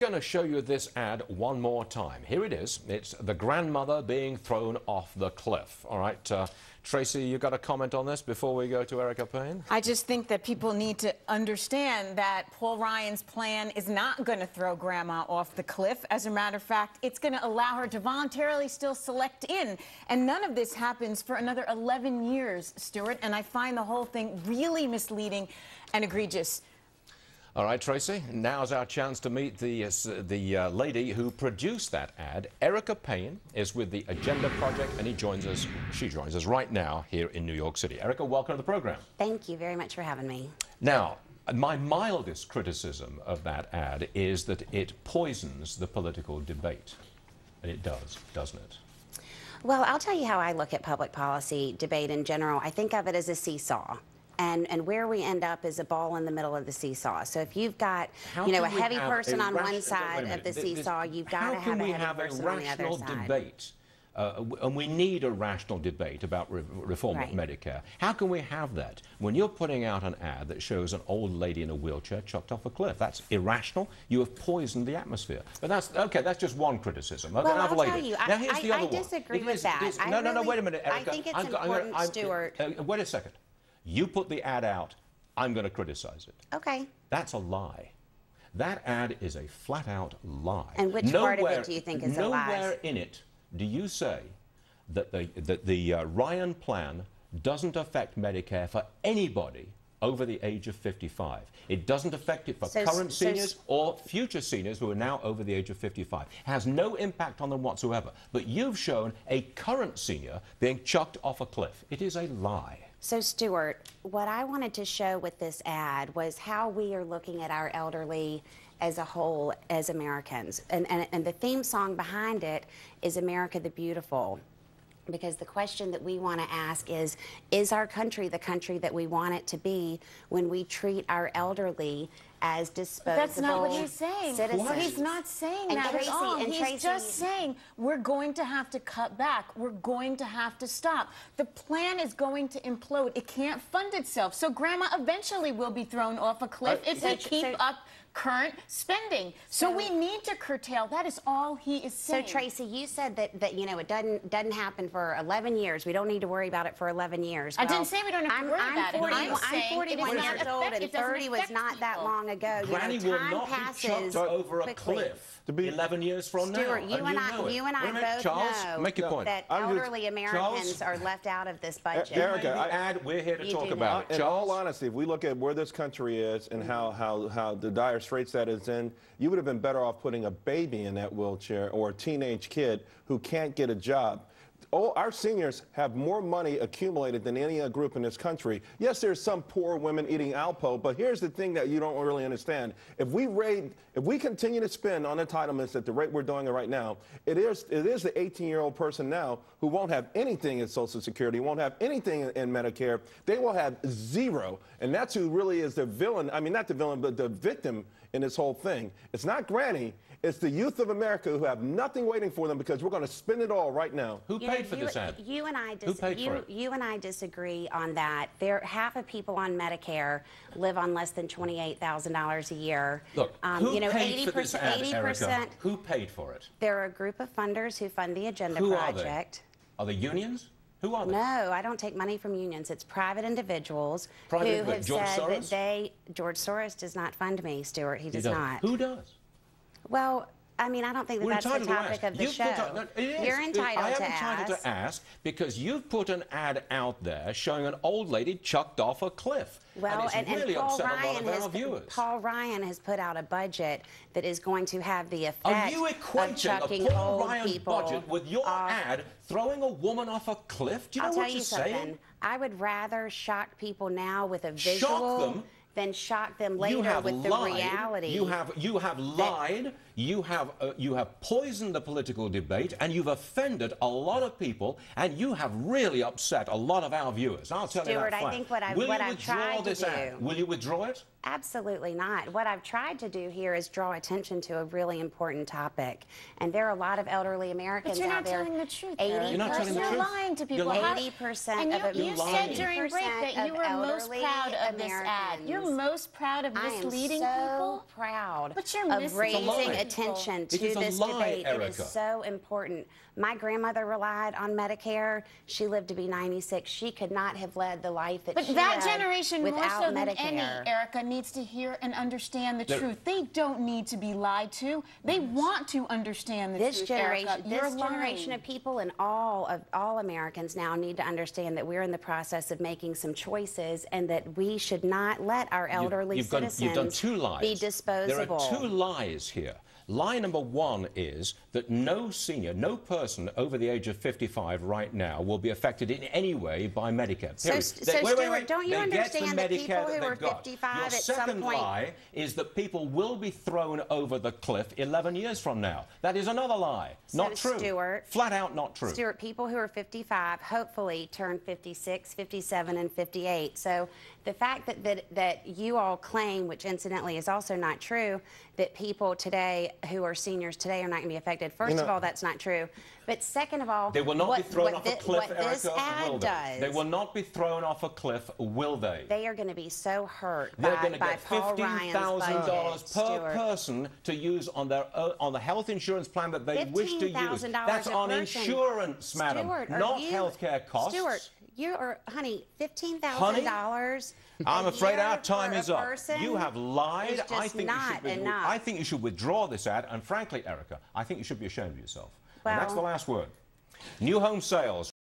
going to show you this ad one more time. Here it is. It's the grandmother being thrown off the cliff. All right, Tracy, you got a comment on this before we go to Erica Payne? I just think that people need to understand that Paul Ryan's plan is not going to throw Grandma off the cliff. As a matter of fact, it's going to allow her to voluntarily still select in. And none of this happens for another 11 years, Stuart. And I find the whole thing really misleading and egregious. All right, Tracy, now's our chance to meet the lady who produced that ad. Erica Payne is with the Agenda Project, and she joins us right now here in New York City. Erica, welcome to the program. Thank you very much for having me. Now, my mildest criticism of that ad is that it poisons the political debate. And it does, doesn't it? Well, I'll tell you how I look at public policy debate in general. I think of it as a seesaw. And where we end up is a ball in the middle of the seesaw. So if you've got, you know, a heavy person on one side of the seesaw, you've got to have a heavy person on the other side. Debate? And we need a rational debate about reform of Medicare. How can we have that when you're putting out an ad that shows an old lady in a wheelchair chucked off a cliff? That's irrational. You have poisoned the atmosphere. But that's okay. That's just one criticism. Well, I'll tell you, I disagree with that. No, wait a minute, Erica. I think it's important, Stuart. Wait a second. You put the ad out, I'm going to criticize it. Okay. That's a lie. That ad is a flat-out lie. And which part of it do you think is a lie? Nowhere in it do you say that the Ryan plan doesn't affect Medicare for anybody over the age of 55. It doesn't affect it for current seniors or future seniors who are now over the age of 55. It has no impact on them whatsoever. But you've shown a current senior being chucked off a cliff. It is a lie. So, Stuart, what I wanted to show with this ad was how we are looking at our elderly as a whole, as Americans. And the theme song behind it is America the Beautiful. Because the question that we want to ask is our country the country that we want it to be when we treat our elderly as disposable citizens? That's not what he's saying. What? He's not saying that at all. He's just saying we're going to have to cut back. We're going to have to stop. The plan is going to implode. It can't fund itself. So Grandma eventually will be thrown off a cliff if we keep up current spending. So we need to curtail. That is all he is saying. So Tracy, you said that you know, it doesn't happen for 11 years. We don't need to worry about it for 11 years. I didn't say we don't have to worry about it. I'm 41 years old, and 30 was not that long ago. Granny will not be chucked over a cliff 11 years from now. Stuart, you and I both know that elderly Americans are left out of this budget. Erica, we're here to talk about it. In all honesty, if we look at where this country is and how the dire straits that it's in, you would have been better off putting a baby in that wheelchair or a teenage kid who can't get a job. Oh, our seniors have more money accumulated than any other group in this country. Yes, there's some poor women eating Alpo, but here's the thing that you don't really understand. If we continue to spend on entitlements at the rate we're doing it right now, it is the 18-year-old person now who won't have anything in Social Security, won't have anything in Medicare. They will have zero, and that's who really is the villain. I mean, not the villain, but the victim in this whole thing. It's not Granny. It's the youth of America who have nothing waiting for them because we're going to spend it all right now. Who paid for this ad? You and I disagree on that. Half of people on Medicare live on less than $28,000 a year. Look, who you know, paid for this ad, 80%. Erica? Who paid for it? There are a group of funders who fund the Agenda Project. Are they unions? Who are they? No, I don't take money from unions. It's private individuals who have said that George Soros does not fund me, Stuart. He does not. Who does? Well, I mean, I don't think that's the topic of the show. You're entitled to ask. I am entitled to ask because you've put an ad out there showing an old lady chucked off a cliff. Well, and it's really upset a lot of our viewers. Paul Ryan has put out a budget that is going to have the effect of chucking a Paul old Ryan people budget with your ad throwing a woman off a cliff? Do you know what you're saying? I would rather shock people now with a visual than shock them later with the reality. You have lied. You have poisoned the political debate, and you've offended a lot of people, and you have really upset a lot of our viewers. I'll tell you that flat. I think what I've tried to do. Will you withdraw it? Absolutely not. What I've tried to do here is draw attention to a really important topic. And there are a lot of elderly Americans out there. But you're not telling the truth. 80%. You're not telling the truth. You're lying to people. 80% of you said during break that you were most proud of this ad. You're most proud of misleading people? I am so proud but you're of raising attention to this debate. Erica. It is so important. My grandmother relied on Medicare. She lived to be 96. She could not have led the life that she that led generation, more without so Medicare. than any, Erica, needs to hear and understand the truth. They don't need to be lied to. They want to understand the truth, Erica. This generation of people and all Americans now need to understand that we're in the process of making some choices and that we should not let our elderly citizens you've done two lies. be disposable. There are two lies here. Lie number one is that no senior, no person over the age of 55 right now will be affected in any way by Medicare. So Stuart, don't you understand that people who are 55 Your at some second point... lie is that people will be thrown over the cliff 11 years from now. That is another lie. Not true. Stuart, flat out not true. Stuart, people who are 55 hopefully turn 56, 57, and 58. So the fact that you all claim, which incidentally is also not true, that people today who are seniors today are not going to be affected. First of all, that's not true. But second of all, they will not be thrown off a cliff, Erica, this ad will does. They will not be thrown off a cliff, will they? They are going to be so hurt They're by going to get Paul Ryan's $15,000 per Stuart. person to use on their on the health insurance plan that they wish to use. That's on insurance, madam, Stuart, not healthcare costs. Stuart, honey, $15,000. I'm afraid our time is up. You have lied. It's just I think you should withdraw this ad. And frankly, Erica, I think you should be ashamed of yourself. Well, and that's the last word. New home sales.